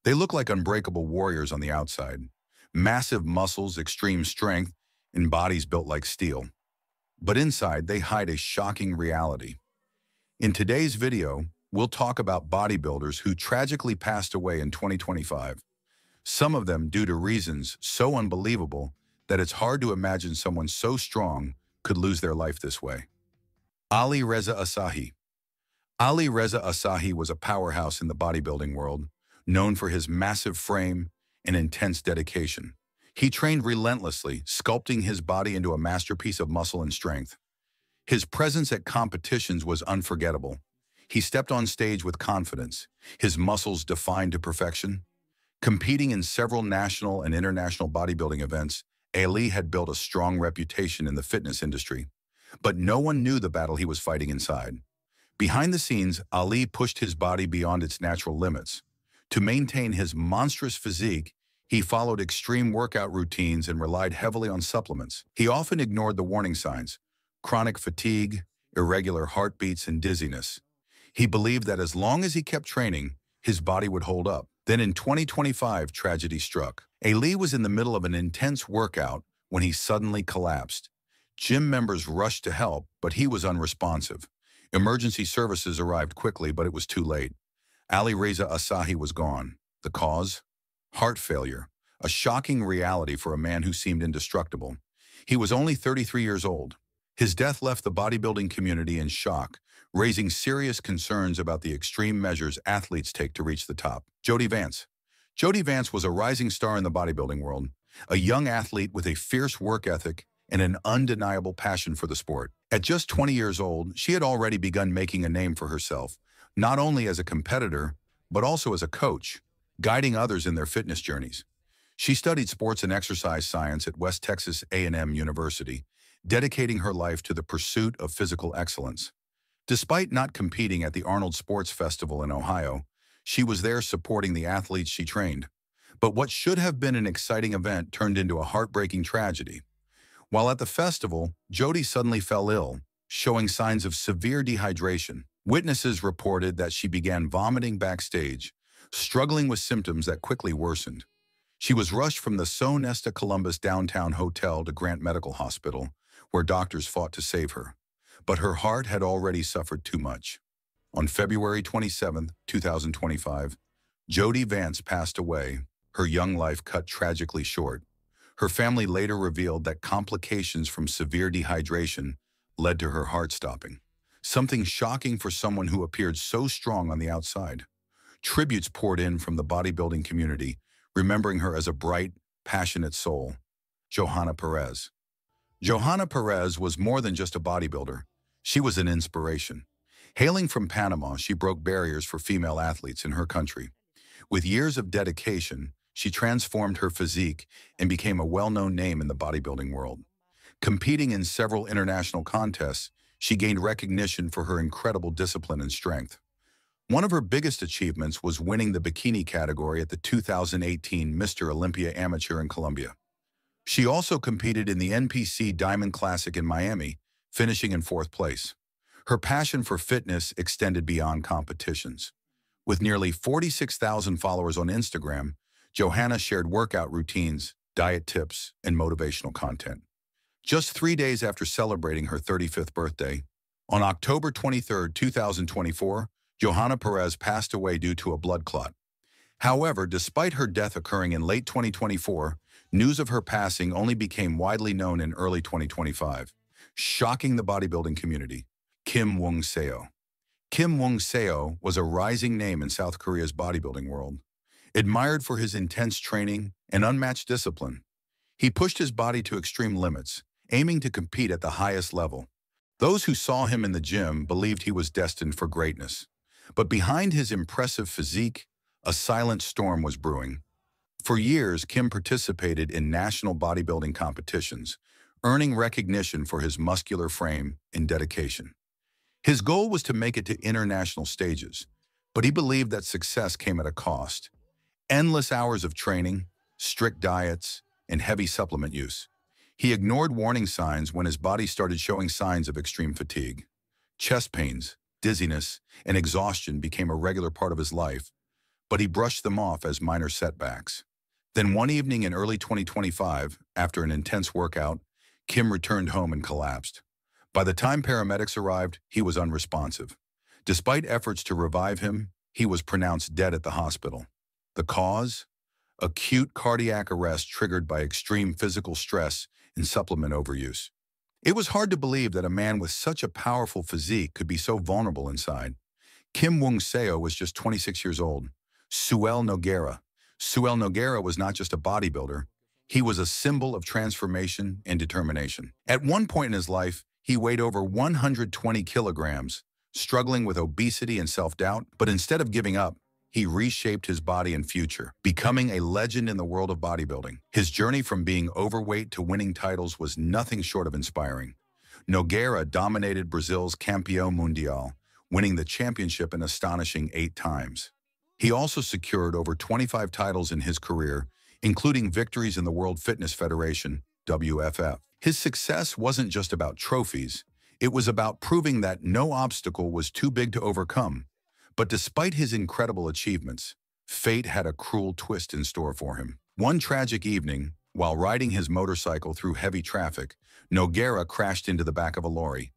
They look like unbreakable warriors on the outside. Massive muscles, extreme strength, and bodies built like steel. But inside, they hide a shocking reality. In today's video, we'll talk about bodybuilders who tragically passed away in 2025. Some of them due to reasons so unbelievable that it's hard to imagine someone so strong could lose their life this way. Ali Reza Asahi. Ali Reza Asahi was a powerhouse in the bodybuilding world, known for his massive frame and intense dedication. He trained relentlessly, sculpting his body into a masterpiece of muscle and strength. His presence at competitions was unforgettable. He stepped on stage with confidence, his muscles defined to perfection. Competing in several national and international bodybuilding events, Ali had built a strong reputation in the fitness industry. But no one knew the battle he was fighting inside. Behind the scenes, Ali pushed his body beyond its natural limits. To maintain his monstrous physique, he followed extreme workout routines and relied heavily on supplements. He often ignored the warning signs: chronic fatigue, irregular heartbeats, and dizziness. He believed that as long as he kept training, his body would hold up. Then in 2025, tragedy struck. Ali was in the middle of an intense workout when he suddenly collapsed. Gym members rushed to help, but he was unresponsive. Emergency services arrived quickly, but it was too late. Ali Reza Asahi was gone. The cause? Heart failure, a shocking reality for a man who seemed indestructible. He was only 33 years old. His death left the bodybuilding community in shock, raising serious concerns about the extreme measures athletes take to reach the top. Jody Vance. Jody Vance was a rising star in the bodybuilding world, a young athlete with a fierce work ethic and an undeniable passion for the sport. At just 20 years old, she had already begun making a name for herself, not only as a competitor, but also as a coach, guiding others in their fitness journeys. She studied sports and exercise science at West Texas A&M University, dedicating her life to the pursuit of physical excellence. Despite not competing at the Arnold Sports Festival in Ohio, she was there supporting the athletes she trained. But what should have been an exciting event turned into a heartbreaking tragedy. While at the festival, Jody suddenly fell ill, showing signs of severe dehydration. Witnesses reported that she began vomiting backstage, struggling with symptoms that quickly worsened. She was rushed from the Sonesta Columbus downtown hotel to Grant Medical Hospital, where doctors fought to save her. But her heart had already suffered too much. On February 27, 2025, Jody Vance passed away, her young life cut tragically short. Her family later revealed that complications from severe dehydration led to her heart stopping, something shocking for someone who appeared so strong on the outside. Tributes poured in from the bodybuilding community, remembering her as a bright, passionate soul. Johanna Perez. Johanna Perez was more than just a bodybuilder. She was an inspiration. Hailing from Panama, she broke barriers for female athletes in her country. With years of dedication, she transformed her physique and became a well-known name in the bodybuilding world. Competing in several international contests, she gained recognition for her incredible discipline and strength. One of her biggest achievements was winning the bikini category at the 2018 Mr. Olympia Amateur in Colombia. She also competed in the NPC Diamond Classic in Miami, finishing in 4th place. Her passion for fitness extended beyond competitions. With nearly 46,000 followers on Instagram, Johanna shared workout routines, diet tips, and motivational content. Just 3 days after celebrating her 35th birthday, on October 23, 2024, Johanna Perez passed away due to a blood clot. However, despite her death occurring in late 2024, news of her passing only became widely known in early 2025, shocking the bodybuilding community. Kim Wong-seo. Kim Wong-seo was a rising name in South Korea's bodybuilding world. Admired for his intense training and unmatched discipline, he pushed his body to extreme limits, aiming to compete at the highest level. Those who saw him in the gym believed he was destined for greatness. But behind his impressive physique, a silent storm was brewing. For years, Kim participated in national bodybuilding competitions, earning recognition for his muscular frame and dedication. His goal was to make it to international stages, but he believed that success came at a cost. Endless hours of training, strict diets, and heavy supplement use. He ignored warning signs when his body started showing signs of extreme fatigue. Chest pains, dizziness, and exhaustion became a regular part of his life. but he brushed them off as minor setbacks. Then one evening in early 2025, after an intense workout, Kim returned home and collapsed. By the time paramedics arrived, he was unresponsive. Despite efforts to revive him, he was pronounced dead at the hospital. The cause? Acute cardiac arrest triggered by extreme physical stress and supplement overuse. It was hard to believe that a man with such a powerful physique could be so vulnerable inside. Kim Wung-seo was just 26 years old. Suel Nogueira. Suel Nogueira was not just a bodybuilder. He was a symbol of transformation and determination. At one point in his life, he weighed over 120 kilograms, struggling with obesity and self-doubt, but instead of giving up, he reshaped his body and future, becoming a legend in the world of bodybuilding. His journey from being overweight to winning titles was nothing short of inspiring. Nogueira dominated Brazil's Campeão Mundial, winning the championship an astonishing 8 times. He also secured over 25 titles in his career, including victories in the World Fitness Federation, WFF. His success wasn't just about trophies. It was about proving that no obstacle was too big to overcome. But despite his incredible achievements, fate had a cruel twist in store for him. One tragic evening, while riding his motorcycle through heavy traffic, Nogueira crashed into the back of a lorry.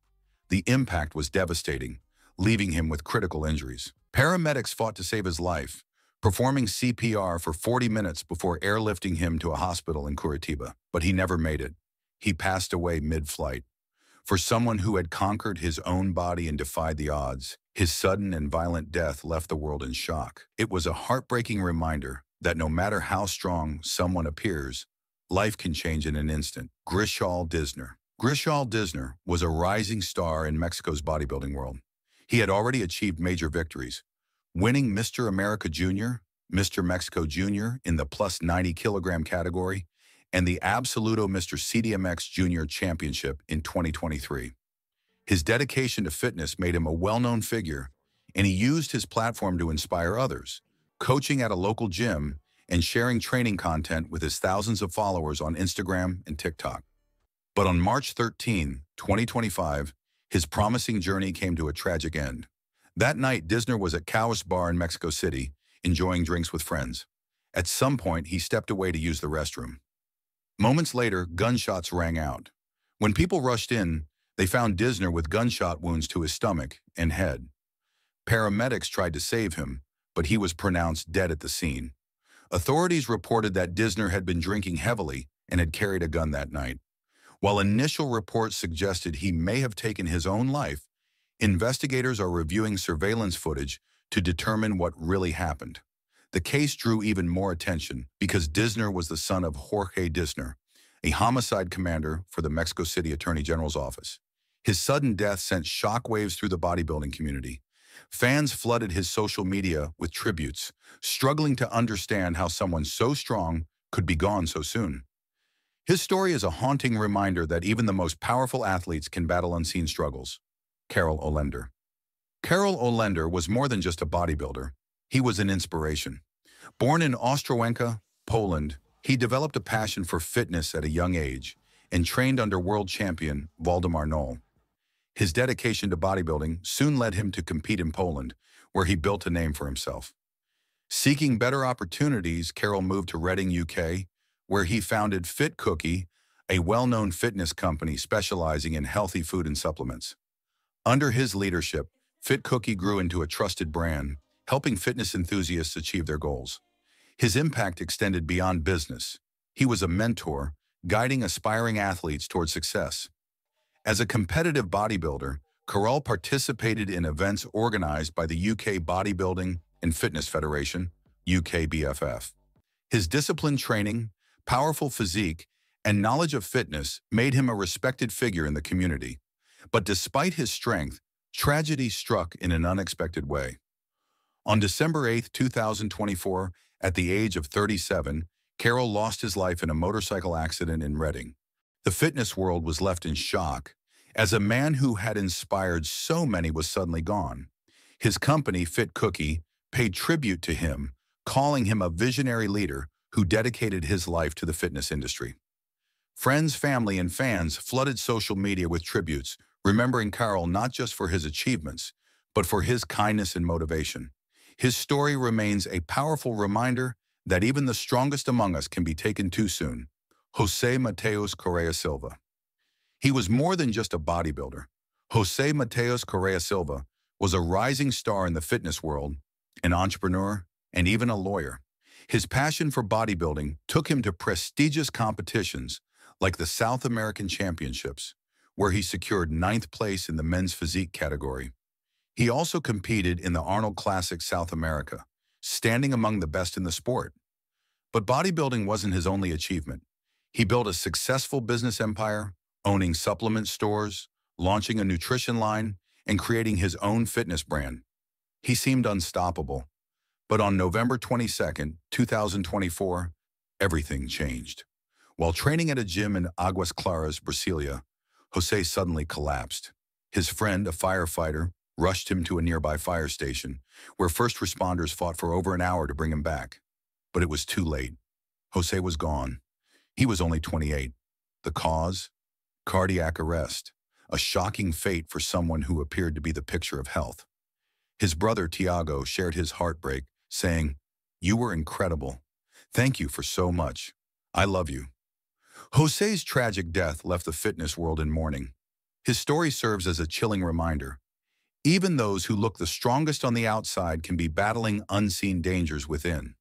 The impact was devastating, leaving him with critical injuries. Paramedics fought to save his life, performing CPR for 40 minutes before airlifting him to a hospital in Curitiba. But he never made it. He passed away mid-flight. For someone who had conquered his own body and defied the odds, his sudden and violent death left the world in shock. It was a heartbreaking reminder that no matter how strong someone appears, life can change in an instant. Grishal Dizner. Grishal Dizner was a rising star in Mexico's bodybuilding world. He had already achieved major victories, winning Mr. America Jr., Mr. Mexico Jr. in the plus 90 kilogram category, and the Absoluto Mr. CDMX Junior Championship in 2023. His dedication to fitness made him a well-known figure, and he used his platform to inspire others, coaching at a local gym and sharing training content with his thousands of followers on Instagram and TikTok. But on March 13, 2025, his promising journey came to a tragic end. That night, Dizner was at Cow's Bar in Mexico City, enjoying drinks with friends. At some point, he stepped away to use the restroom. Moments later, gunshots rang out. When people rushed in, they found Dizner with gunshot wounds to his stomach and head. Paramedics tried to save him, but he was pronounced dead at the scene. Authorities reported that Dizner had been drinking heavily and had carried a gun that night. While initial reports suggested he may have taken his own life, investigators are reviewing surveillance footage to determine what really happened. The case drew even more attention because Dizner was the son of Jorge Dizner, a homicide commander for the Mexico City Attorney General's office. His sudden death sent shockwaves through the bodybuilding community. Fans flooded his social media with tributes, struggling to understand how someone so strong could be gone so soon. His story is a haunting reminder that even the most powerful athletes can battle unseen struggles. Karol Olender. Karol Olender was more than just a bodybuilder. He was an inspiration. Born in Ostrołęka, Poland, he developed a passion for fitness at a young age and trained under world champion Waldemar Knoll. His dedication to bodybuilding soon led him to compete in Poland, where he built a name for himself. Seeking better opportunities, Karol moved to Reading, UK, where he founded Fit Cookie, a well-known fitness company specializing in healthy food and supplements. Under his leadership, Fit Cookie grew into a trusted brand, helping fitness enthusiasts achieve their goals. His impact extended beyond business. He was a mentor, guiding aspiring athletes toward success. As a competitive bodybuilder, Karol participated in events organized by the UK Bodybuilding and Fitness Federation, UKBFF. His disciplined training, powerful physique, and knowledge of fitness made him a respected figure in the community. But despite his strength, tragedy struck in an unexpected way. On December 8, 2024, at the age of 37, Karol lost his life in a motorcycle accident in Reading. The fitness world was left in shock, as a man who had inspired so many was suddenly gone. His company, Fit Cookie, paid tribute to him, calling him a visionary leader who dedicated his life to the fitness industry. Friends, family, and fans flooded social media with tributes, remembering Karol not just for his achievements, but for his kindness and motivation. His story remains a powerful reminder that even the strongest among us can be taken too soon. Jose Mateus Correa Silva. He was more than just a bodybuilder. Jose Mateus Correa Silva was a rising star in the fitness world, an entrepreneur, and even a lawyer. His passion for bodybuilding took him to prestigious competitions like the South American Championships, where he secured ninth place in the men's physique category. He also competed in the Arnold Classic South America, standing among the best in the sport. But bodybuilding wasn't his only achievement. He built a successful business empire, owning supplement stores, launching a nutrition line, and creating his own fitness brand. He seemed unstoppable. But on November 22nd, 2024, everything changed. While training at a gym in Aguas Claras, Brasilia, Jose suddenly collapsed. His friend, a firefighter, rushed him to a nearby fire station, where first responders fought for over an hour to bring him back. But it was too late. Jose was gone. He was only 28. The cause? Cardiac arrest. A shocking fate for someone who appeared to be the picture of health. His brother, Tiago, shared his heartbreak, saying, "You were incredible. Thank you for so much. I love you." Jose's tragic death left the fitness world in mourning. His story serves as a chilling reminder. Even those who look the strongest on the outside can be battling unseen dangers within.